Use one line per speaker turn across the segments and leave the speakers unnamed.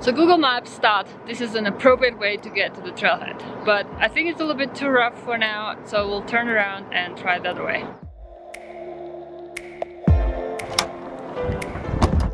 So Google Maps thought this is an appropriate way to get to the trailhead, but I think it's a little bit too rough for now, so we'll turn around and try the other way.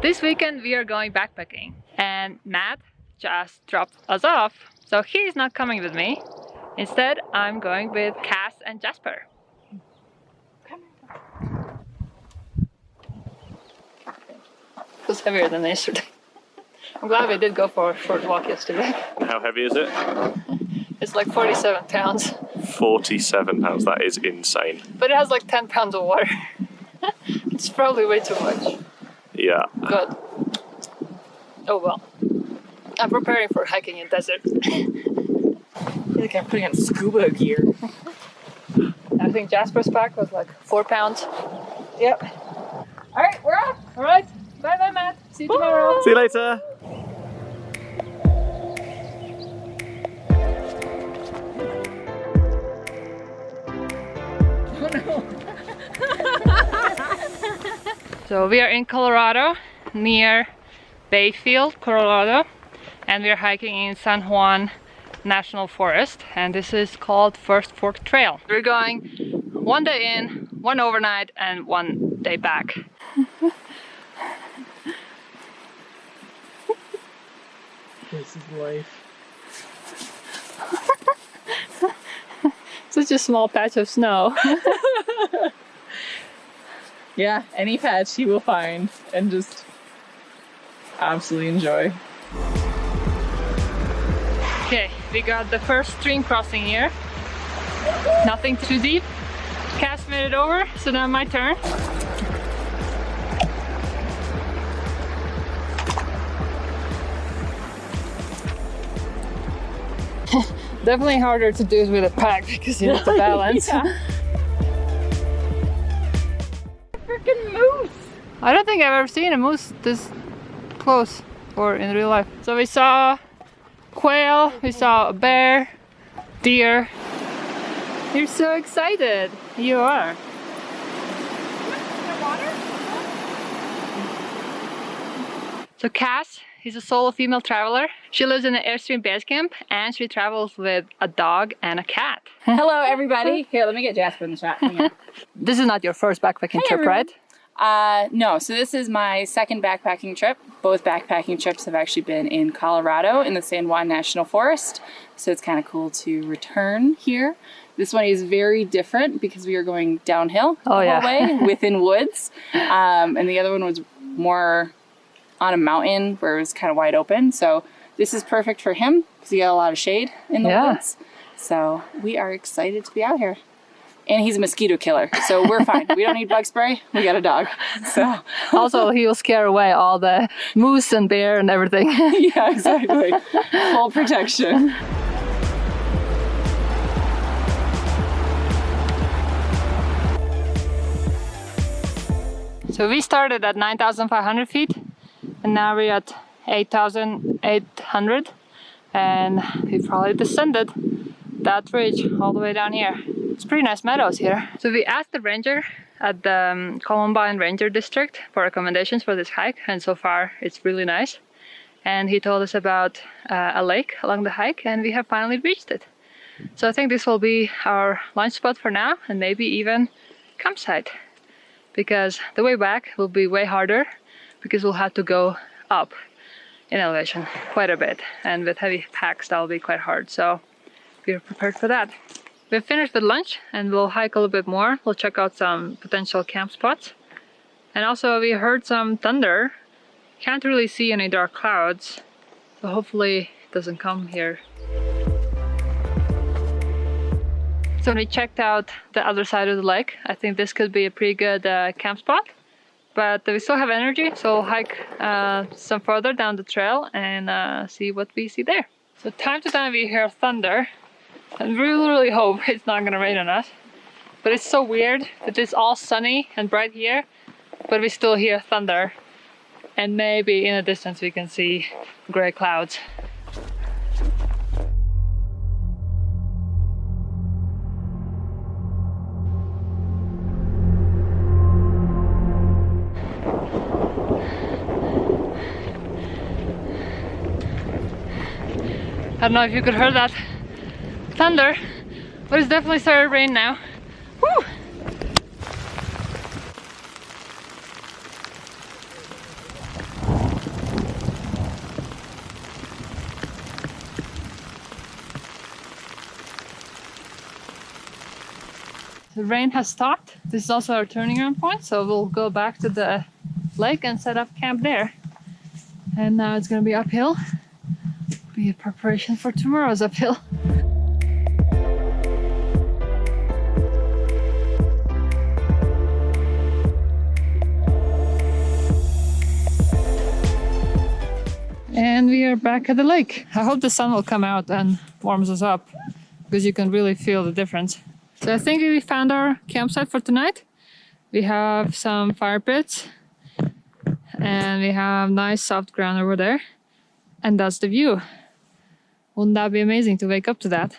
This weekend we are going backpacking, and Matt just dropped us off, so he's not coming with me. Instead, I'm going with Cass and Jasper. It was heavier than yesterday. I'm glad we did go for a short walk yesterday.
How heavy is it?
It's like 47 pounds.
47 pounds, that is insane.
But it has like 10 pounds of water. It's probably way too much.
Yeah.
But, oh well. I'm preparing for hiking in desert.
I feel like I'm putting on scuba gear.
I think Jasper's pack was like 4 pounds. Yep. Alright, we're off! Alright, bye bye Matt. See you tomorrow.
See you later.
Oh no. So we are in Colorado, near Bayfield, Colorado, and we are hiking in San Juan National Forest, and this is called First Fork Trail. We're going 1 day in, 1 overnight, and 1 day back.
This is life.
Such a small patch of snow.
Yeah, any patch you will find and just absolutely enjoy.
Okay, we got the first stream crossing here. Nothing too deep. Cass made it over, so now my turn. Definitely harder to do it with a pack because you have to balance.
Yeah. Freaking moose!
I don't think I've ever seen a moose this close or in real life. So we saw quail, we saw a bear, deer. You're so excited. You are. So Cass is a solo female traveler. She lives in an Airstream base camp and she travels with a dog and a cat.
Hello everybody. Here, let me get Jasper in the shot. Hang on.
This is not your first backpacking trip,
everyone.
right?
No, so this is my second backpacking trip. Both backpacking trips have actually been in Colorado in the San Juan National Forest. So it's kind of cool to return here. This one is very different because we are going downhill the whole way within woods. And the other one was more on a mountain where it was kind of wide open. So this is perfect for him because he got a lot of shade in the woods. So we are excited to be out here. And he's a mosquito killer, so we're fine. We don't need bug spray, we got a dog. So
also he will scare away all the moose and bear and everything.
Yeah, exactly. Full protection.
So we started at 9,500 feet and now we're at 8,800 and we probably descended that ridge all the way down here. It's pretty nice meadows here. So we asked the ranger at the Columbine Ranger District for recommendations for this hike, and so far it's really nice. And he told us about a lake along the hike and we have finally reached it. So I think this will be our lunch spot for now and maybe even campsite, because the way back will be way harder because we'll have to go up in elevation quite a bit, and with heavy packs that will be quite hard. So we're prepared for that. We've finished with lunch and we'll hike a little bit more. We'll check out some potential camp spots. And also we heard some thunder. Can't really see any dark clouds, so hopefully it doesn't come here. So we checked out the other side of the lake. I think this could be a pretty good camp spot. But we still have energy, so we'll hike some further down the trail and see what we see there. So time to time we hear thunder. And we really hope it's not gonna rain on us. But it's so weird that it's all sunny and bright here, but we still hear thunder. And maybe in the distance we can see gray clouds. don't know if you could hear that thunder, but it's definitely started to rain now. Woo! The rain has stopped. This is also our turning around point, so we'll go back to the lake and set up camp there. And now it's gonna be uphill. Be a preparation for tomorrow's uphill. And we are back at the lake. I hope the sun will come out and warms us up, because you can really feel the difference. So I think we found our campsite for tonight. We have some fire pits and we have nice soft ground over there. And that's the view. Wouldn't that be amazing to wake up to that?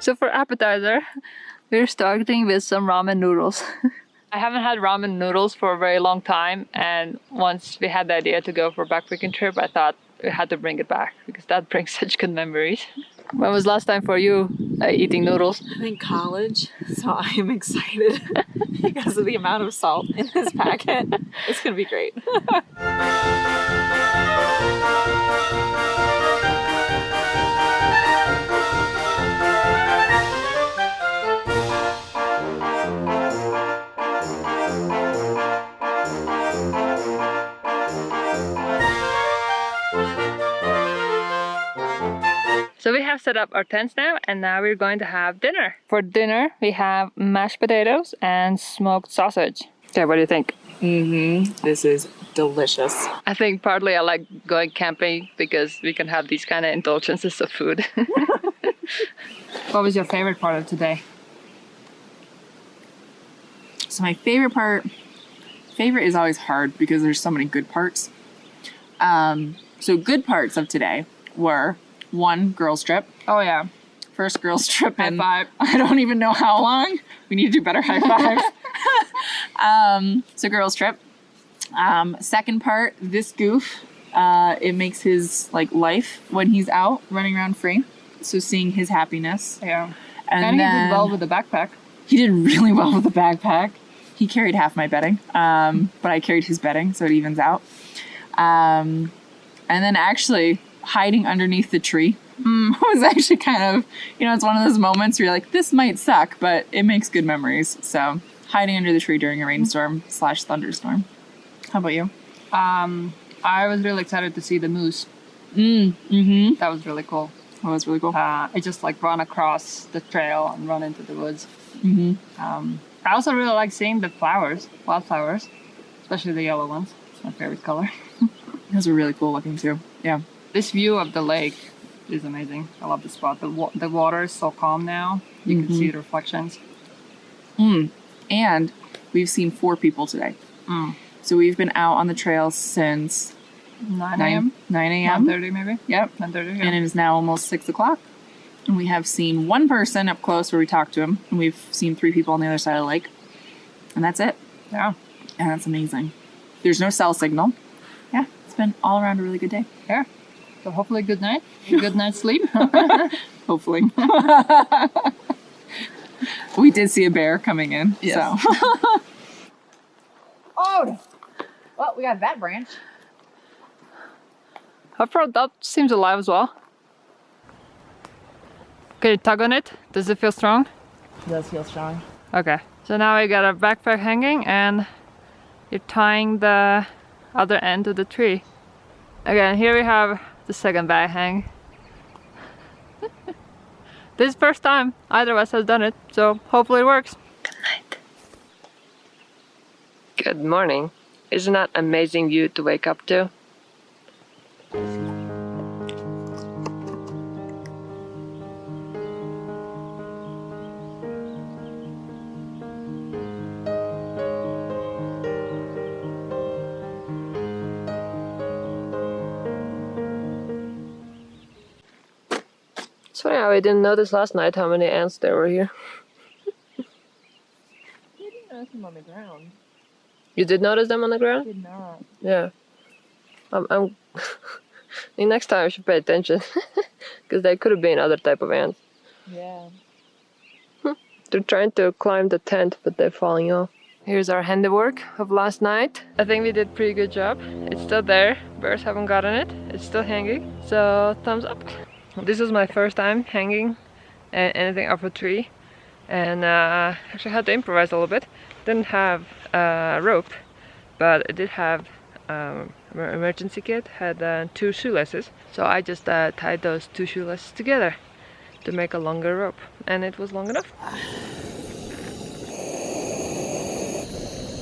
So for appetizer, we're starting with some ramen noodles. I haven't had ramen noodles for a very long time, and once we had the idea to go for a backpacking trip, I thought we had to bring it back because that brings such good memories. When was last time for you eating noodles?
I think college, so I am excited because of the amount of salt in this packet. It's gonna be great.
So we have set up our tents now, and now we're going to have dinner. For dinner, we have mashed potatoes and smoked sausage. Okay, what do you think?
This is delicious.
I think partly I like going camping because we can have these kind of indulgences of food. What was your favorite part of today?
So my favorite is always hard because there's so many good parts. So good parts of today were one, girls trip.
Oh yeah.
First girls trip
High
in
five.
I don't even know how long. We need to do better high fives. So girls trip. Second part, this goof. It makes his life when he's out running around free. So seeing his happiness.
Yeah.
And
he
then
did well with the backpack.
he did really well with the backpack. He carried half my bedding, but I carried his bedding, so it evens out. And then actually hiding underneath the tree was actually kind of, it's one of those moments where you're like, this might suck, but it makes good memories. So hiding under the tree during a rainstorm / thunderstorm. How about you?
I was really excited to see the moose. That was really cool.
That was really cool.
It just run across the trail and run into the woods. I also really like seeing the flowers, wildflowers, especially the yellow ones. It's my favorite color.
Those are really cool looking too. Yeah.
This view of the lake is amazing. I love the spot. The water is so calm now. You can see the reflections.
And we've seen 4 people today. So we've been out on the trail since
9 a.m.
9 a.m.
9:30 maybe.
Yep.
9:30. Yeah.
And it is now almost 6 o'clock. And we have seen one person up close where we talked to him. And we've seen 3 people on the other side of the lake. And that's it.
Yeah.
And that's amazing. There's no cell signal. Yeah. It's been all around a really good day.
Yeah. So hopefully good night. Good night's sleep.
Hopefully. We did see a bear coming in.
Yes.
So.
Oh, well, we got that branch.
That seems alive as well. Can you tug on it? Does it feel strong?
It does feel strong.
Okay. So now we got our backpack hanging and you're tying the other end to the tree. Again, here we have the second bag hang. This is the first time either of us has done it, so hopefully it works. Good night. Good morning. Isn't that amazing view to wake up to? It's funny how I didn't notice last night how many ants there were here.
I didn't notice them on the ground.
You did notice them on the
I
ground?
did not.
Yeah. I'm I think next time I should pay attention. Because they could have been other type of ants.
Yeah.
They're trying to climb the tent, but they're falling off. Here's our handiwork of last night. I think we did a pretty good job. It's still there. Bears haven't gotten it. It's still hanging. So thumbs up. This was my first time hanging anything off a tree. And actually had to improvise a little bit. Didn't have a rope, but it did have emergency kit. Had 2 shoelaces. So I just tied those 2 shoelaces together to make a longer rope, and it was long enough.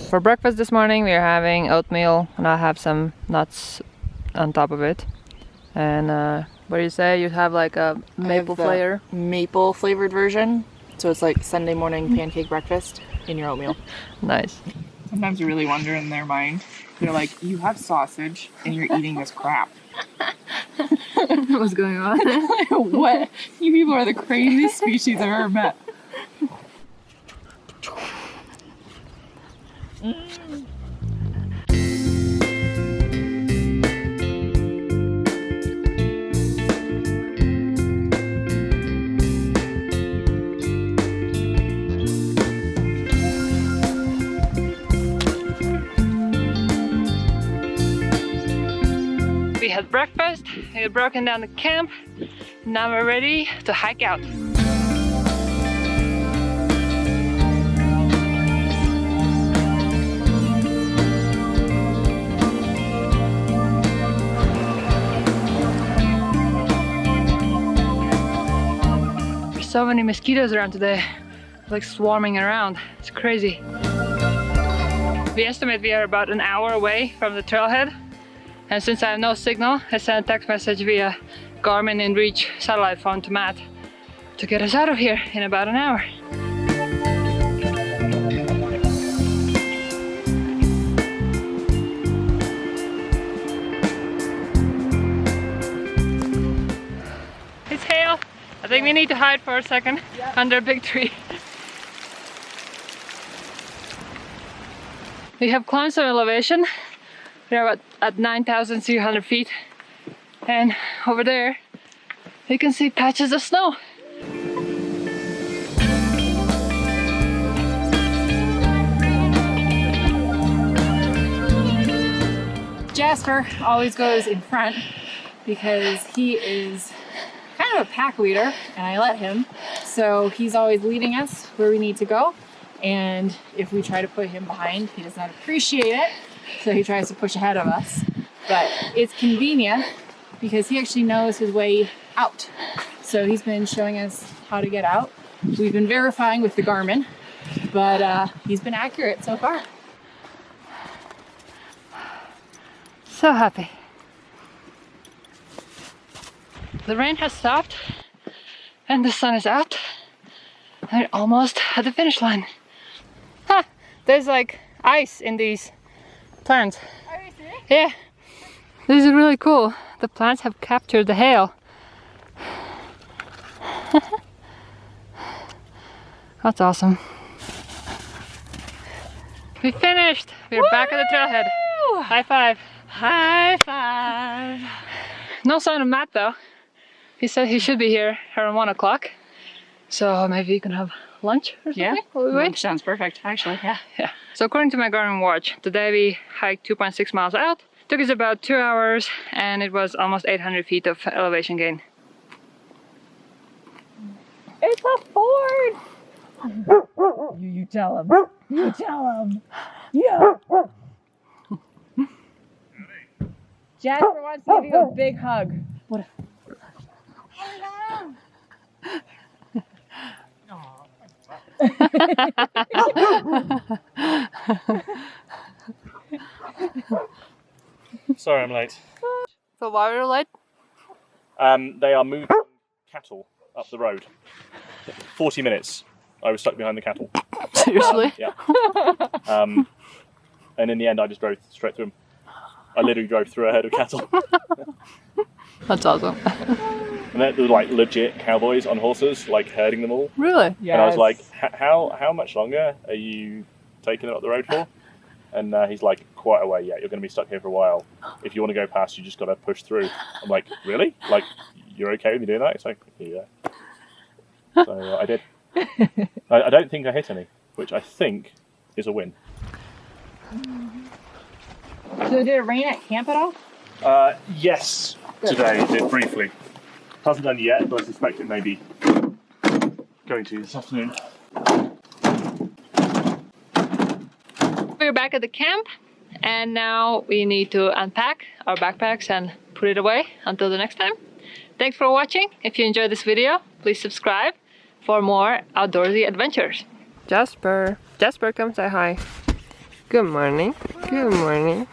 For breakfast this morning we are having oatmeal, and I have some nuts on top of it. And what do you say? You have like a maple flavor?
Maple flavored version. So it's like Sunday morning pancake breakfast in your oatmeal.
Nice.
Sometimes you really wonder in their mind. They're like, you have sausage and you're eating this crap.
What's going on?
What? You people are the craziest species I've ever met.
We had breakfast, we had broken down the camp. Now we're ready to hike out. There's so many mosquitoes around today, like swarming around. It's crazy. We estimate we are about an hour away from the trailhead. And since I have no signal, I sent a text message via Garmin InReach satellite phone to Matt to get us out of here in about an hour. It's hail. I think we need to hide for a second under a big tree. We have climbed some elevation. We're at 9,300 feet, and over there you can see patches of snow.
Jasper always goes in front because he is kind of a pack leader, and I let him. So he's always leading us where we need to go. And if we try to put him behind, he does not appreciate it. So he tries to push ahead of us. But it's convenient because he actually knows his way out. So he's been showing us how to get out. We've been verifying with the Garmin, but he's been accurate so far.
So happy. The rain has stopped and the sun is out. We're almost at the finish line. Ha! There's like ice in these plants.
Are you serious?
Yeah. This is really cool. The plants have captured the hail. That's awesome. We finished! We're back at the trailhead. High five.
High five.
No sign of Matt though. He said he should be here around 1 o'clock. So maybe you can have lunch or something while we wait.
Sounds perfect, actually, yeah.
Yeah. So according to my Garmin watch, today we hiked 2.6 miles out. Took us about 2 hours and it was almost 800 feet of elevation gain.
It's a Ford!
You tell him. You tell him. Yeah.
Jasper wants to give you a big hug. What?
Sorry I'm late.
So why were you late?
They are moving cattle up the road. 40 minutes. I was stuck behind the cattle.
Seriously?
Yeah. And in the end I just drove straight through them. I literally drove through a herd of cattle.
That's awesome.
And And there were like legit cowboys on horses, like herding them all.
Really?
Yeah.
And I was like, how much longer are you taking it up the road for? And he's like, quite a way yet. You're going to be stuck here for a while. If you want to go past, you just got to push through. I'm like, really? Like, you're okay with me doing that? It's like, yeah. So I did. I don't think I hit any, which I think is a win.
So did it rain at camp at all?
Yes, today it did briefly. Hasn't done yet, but I suspect it may be going to this afternoon.
We're back at the camp, and now we need to unpack our backpacks and put it away until the next time. Thanks for watching. If you enjoyed this video, please subscribe for more outdoorsy adventures.
Jasper, come say hi. Good morning. Good morning.